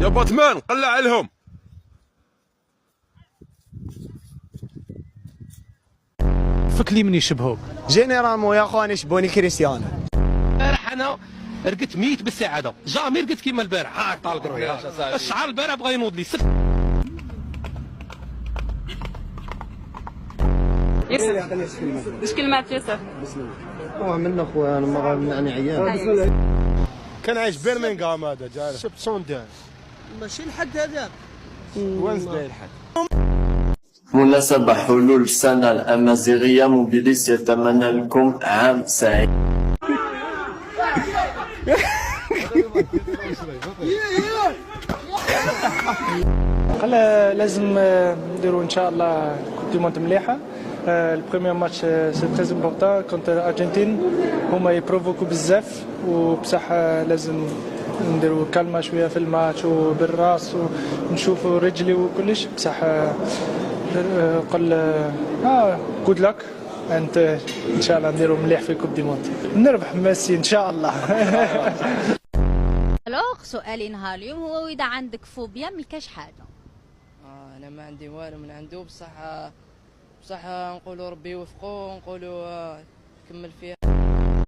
يا باتمان قلع عليهم. فك لي من يشبهوك. جينيرالمون يا اخواني يشبهوني كريستيانو. البارح انا رقدت ميت بالسعاده، جامي رقدت كيما البارح. ها طالق روحي الشعر البارح بغا ينوض لي يوسف ايش كلمات يوسف؟ هو من اخويا انا ما يعني عيان. كان عايش برمنغهام هذا جالس. شفت سوندان ماشي الحد هذاك. وينزداي الحد. مناسبة حلول السنة الأمازيغية، موبيليس يتمنى لكم عام سعيد. لازم نديروا ان شاء الله كوب دي موند مليحه. البريمير ماتش سي تري امبورطون كونتر الارجنتين، هما يبروفوكو بزاف وبصح لازم نديروا كلمه شويه في الماتش وبالراس ونشوفوا رجلي وكلش بصح. قل جود لك انت ان شاء الله نديروا مليح في كوب دي موند، نربح ميسي ان شاء الله. الوغ سؤالي نهار اليوم هو اذا عندك فوبيا من كاش حاجه. انا ما عندي والو من عنده، بصح نقولوا ربي يوفقه ونقولوا كمل فيها.